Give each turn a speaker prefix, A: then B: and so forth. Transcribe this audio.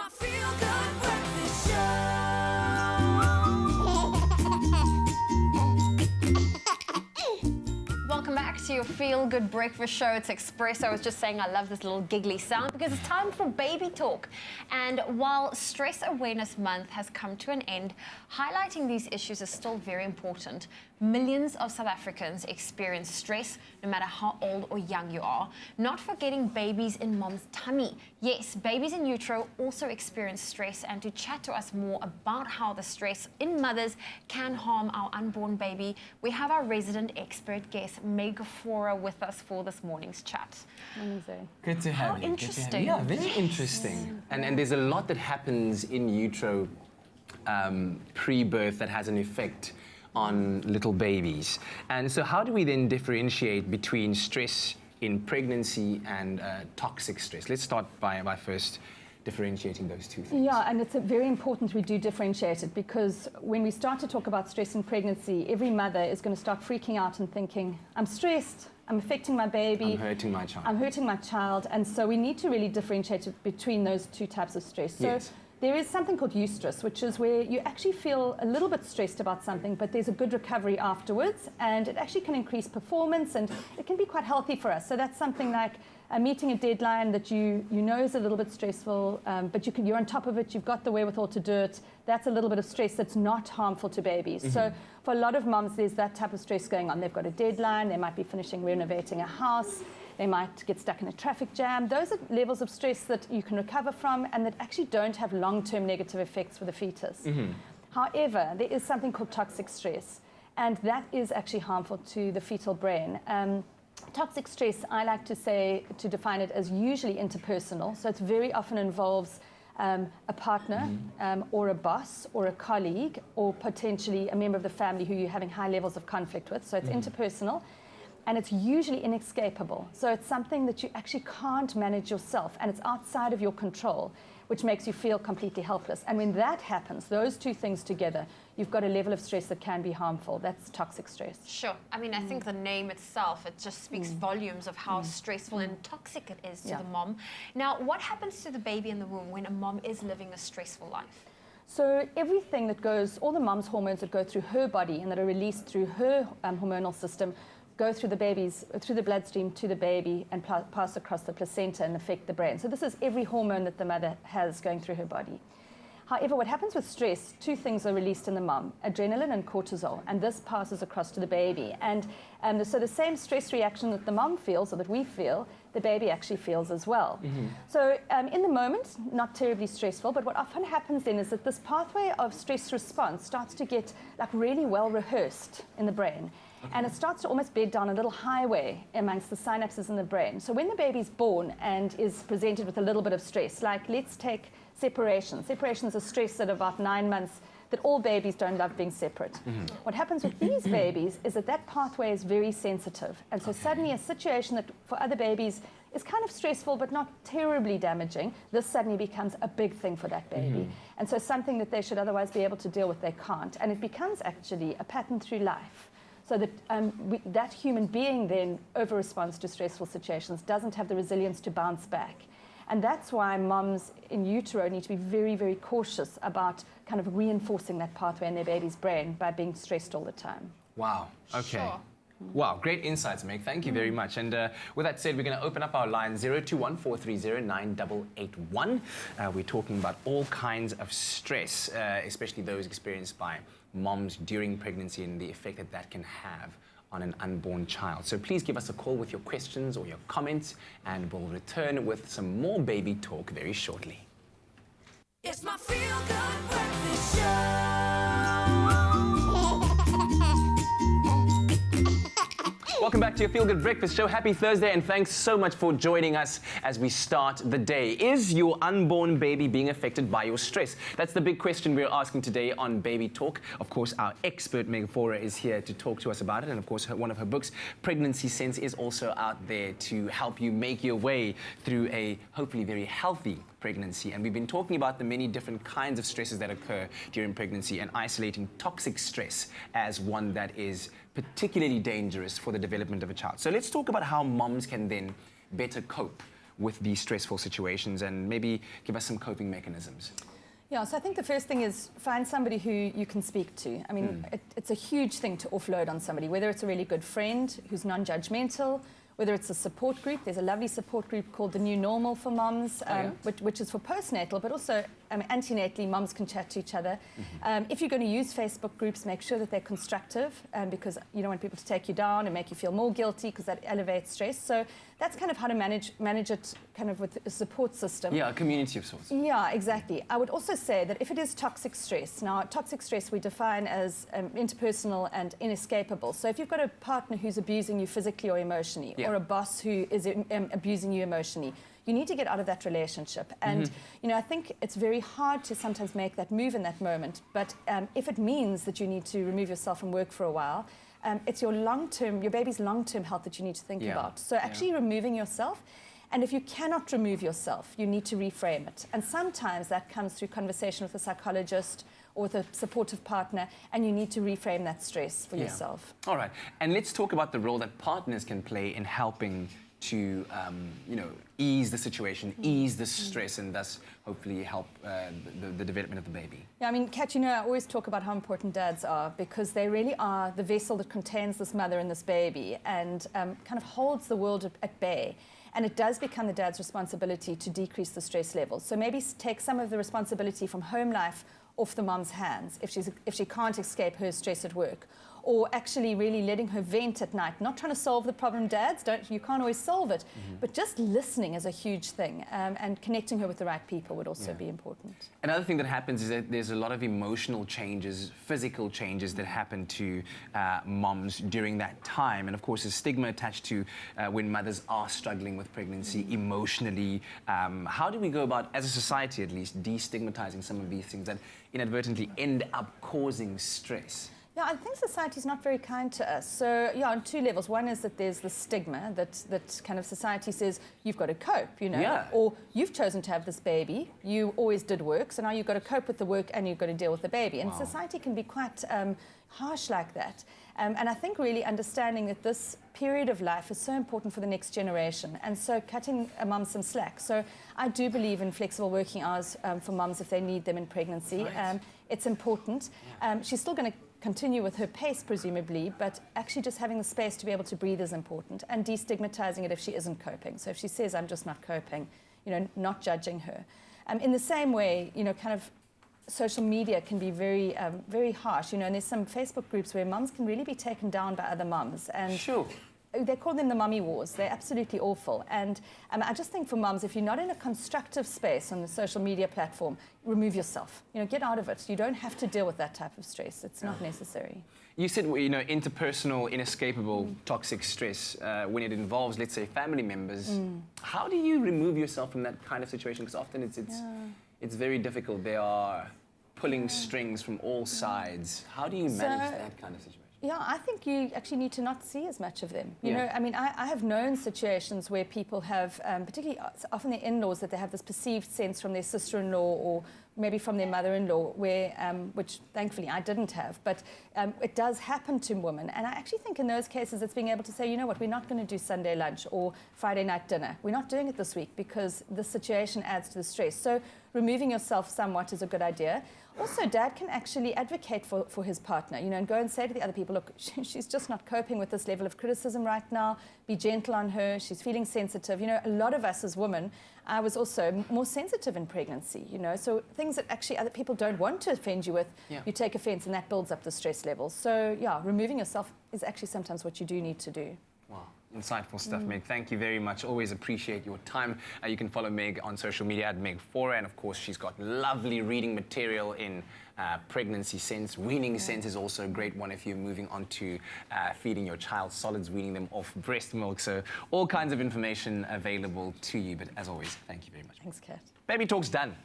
A: my feel-good breakfast show.
B: Welcome back to your Feel Good Breakfast Show. It's Expresso. I was just saying I love this little giggly sound because it's time for baby talk. And while Stress Awareness Month has come to an end, highlighting these issues is still very important. Millions of South Africans experience stress, no matter how old or young you are. Not forgetting babies in mom's tummy. Yes, babies in utero also experience stress, and to chat to us more about how the stress in mothers can harm our unborn baby, we have our resident expert guest, Meg Faure, with us for this morning's chat.
C: Good to have you.
B: How interesting.
C: Good to have you. Yeah, very interesting. And there's a lot that happens in utero pre-birth that has an effect on little babies. And so how do we then differentiate between stress in pregnancy and toxic stress? Let's start by first differentiating those two things.
D: Yeah, and it's very important we do differentiate it, because when we start to talk about stress in pregnancy, every mother is going to start freaking out and thinking, I'm stressed, I'm affecting my baby.
C: I'm hurting my child.
D: I'm hurting my child. And so we need to really differentiate between those two types of stress. So
C: Yes.
D: there is something called eustress, which is where you actually feel a little bit stressed about something, but there's a good recovery afterwards, and it actually can increase performance, and it can be quite healthy for us. So that's something like meeting a deadline that you know is a little bit stressful, but you're on top of it, you've got the wherewithal to do it. That's a little bit of stress that's not harmful to babies. Mm-hmm. So for a lot of moms, there's that type of stress going on. They've got a deadline, they might be finishing renovating a house, they might get stuck in a traffic jam. Those are levels of stress that you can recover from and that actually don't have long-term negative effects for the fetus. Mm-hmm. However, there is something called toxic stress, and that is actually harmful to the fetal brain. Toxic stress, I like to say, to define it as usually interpersonal. So it very often involves a partner or a boss or a colleague or potentially a member of the family who you're having high levels of conflict with. So it's interpersonal. And it's usually inescapable. So it's something that you actually can't manage yourself, and it's outside of your control, which makes you feel completely helpless. And when that happens, those two things together, you've got a level of stress that can be harmful. That's toxic stress.
B: Sure. I mean, I think the name itself, it just speaks volumes of how stressful and toxic it is to the mom. Now, what happens to the baby in the womb when a mom is living a stressful life?
D: So everything that goes, all the mom's hormones that go through her body and that are released through her hormonal system, go through the bloodstream to the baby and pass across the placenta and affect the brain. So this is every hormone that the mother has going through her body. However, what happens with stress, two things are released in the mom, adrenaline and cortisol, and this passes across to the baby. And so the same stress reaction that the mom feels, or that we feel, the baby actually feels as well. Mm-hmm. So in the moment, not terribly stressful, but what often happens then is that this pathway of stress response starts to get like really well rehearsed in the brain. And it starts to almost bed down a little highway amongst the synapses in the brain. So when the baby's born and is presented with a little bit of stress, like let's take separation. Separation is a stress at about 9 months that all babies don't love being separate. Mm-hmm. What happens with these babies is that pathway is very sensitive. And so suddenly a situation that for other babies is kind of stressful but not terribly damaging, this suddenly becomes a big thing for that baby. Mm-hmm. And so something that they should otherwise be able to deal with, they can't. And it becomes actually a pattern through life. So that that human being then over-responds to stressful situations, doesn't have the resilience to bounce back. And that's why moms in utero need to be very, very cautious about kind of reinforcing that pathway in their baby's brain by being stressed all the time.
C: Wow, okay.
B: Sure.
C: Wow, great insights, Meg. Thank you very much. And with that said, we're going to open up our line 021-430-9881. We're talking about all kinds of stress, especially those experienced by moms during pregnancy and the effect that that can have on an unborn child. So please give us a call with your questions or your comments, and we'll return with some more baby talk very shortly.
A: It's my feel-good breakfast show.
C: Welcome back to your Feel Good Breakfast Show. Happy Thursday, and thanks so much for joining us as we start the day. Is your unborn baby being affected by your stress? That's the big question we're asking today on Baby Talk. Of course, our expert Meg Faure is here to talk to us about it, and of course, one of her books, Pregnancy Sense, is also out there to help you make your way through a hopefully very healthy pregnancy. And we've been talking about the many different kinds of stresses that occur during pregnancy, and isolating toxic stress as one that is particularly dangerous for the development of a child. So let's talk about how moms can then better cope with these stressful situations, and maybe give us some coping mechanisms?
D: Yeah, so I think the first thing is find somebody who you can speak to. I mean, it's a huge thing to offload on somebody, whether it's a really good friend who's non-judgmental, whether it's a support group. There's a lovely support group called The New Normal for mums, which is for postnatal, but also antenatally, mums can chat to each other. If you're going to use Facebook groups, make sure that they're constructive, because you don't want people to take you down and make you feel more guilty, because that elevates stress. So that's kind of how to manage it kind of with a support system.
C: Yeah, a community of sorts.
D: Yeah, exactly. I would also say that if it is toxic stress, now toxic stress we define as interpersonal and inescapable. So if you've got a partner who's abusing you physically or emotionally, or a boss who is abusing you emotionally, you need to get out of that relationship. And you know, I think it's very hard to sometimes make that move in that moment. But if it means that you need to remove yourself from work for a while, it's your baby's long-term health that you need to think about. So actually removing yourself. And if you cannot remove yourself, you need to reframe it. And sometimes that comes through conversation with a psychologist or with a supportive partner, and you need to reframe that stress for yourself.
C: All right, and let's talk about the role that partners can play in helping to, you know, ease the situation, ease the stress, and thus hopefully help the development of the baby.
D: Yeah, I mean, Kat, you know, I always talk about how important dads are, because they really are the vessel that contains this mother and this baby, and kind of holds the world at bay. And it does become the dad's responsibility to decrease the stress levels. So maybe take some of the responsibility from home life off the mom's hands if she can't escape her stress at work, or actually really letting her vent at night, not trying to solve the problem. Dads, you can't always solve it, but just listening is a huge thing, and connecting her with the right people would also be important.
C: Another thing that happens is that there's a lot of emotional changes, physical changes that happen to moms during that time, and of course there's stigma attached to when mothers are struggling with pregnancy emotionally. How do we go about, as a society at least, destigmatizing some of these things that inadvertently end up causing stress?
D: Yeah, I think society is not very kind to us. So, yeah, on two levels. One is that there's the stigma that kind of society says you've got to cope, you know, or you've chosen to have this baby, you always did work, so now you've got to cope with the work and you've got to deal with the baby. And society can be quite harsh like that. And I think really understanding that this period of life is so important for the next generation, and so cutting a mum some slack. So I do believe in flexible working hours for mums if they need them in pregnancy. It's important. She's still going to continue with her pace, presumably, but actually just having the space to be able to breathe is important, and destigmatizing it if she isn't coping. So if she says, I'm just not coping, you know, not judging her. In the same way, you know, kind of social media can be very, very harsh, you know, and there's some Facebook groups where mums can really be taken down by other mums. And they call them the mummy wars. They're absolutely awful. And I just think for mums, if you're not in a constructive space on the social media platform, remove yourself. You know, get out of it. You don't have to deal with that type of stress. It's not necessary.
C: You said, you know, interpersonal, inescapable, toxic stress, when it involves, let's say, family members. How do you remove yourself from that kind of situation? Because often it's very difficult. They are pulling strings from all sides. How do you manage that kind of situation?
D: Yeah, I think you actually need to not see as much of them. You know, I mean, I have known situations where people have, particularly often their in-laws, that they have this perceived sense from their sister-in-law or maybe from their mother-in-law, where, which thankfully I didn't have, but it does happen to women. And I actually think in those cases it's being able to say, you know what, we're not going to do Sunday lunch or Friday night dinner. We're not doing it this week because this situation adds to the stress. So removing yourself somewhat is a good idea. Also, dad can actually advocate for his partner, you know, and go and say to the other people, look, she's just not coping with this level of criticism right now. Be gentle on her. She's feeling sensitive. You know, a lot of us as women, I was also more sensitive in pregnancy, you know, so things that actually other people don't want to offend you with, you take offense, and that builds up the stress levels. So, yeah, removing yourself is actually sometimes what you do need to do.
C: Wow. Insightful stuff, Meg. Thank you very much. Always appreciate your time. You can follow Meg on social media at Meg Faure, and of course she's got lovely reading material in pregnancy sense. Weaning sense is also a great one if you're moving on to feeding your child solids, weaning them off breast milk. So all kinds of information available to you. But as always, thank you very much.
D: Thanks, Kat.
C: Baby Talk's done.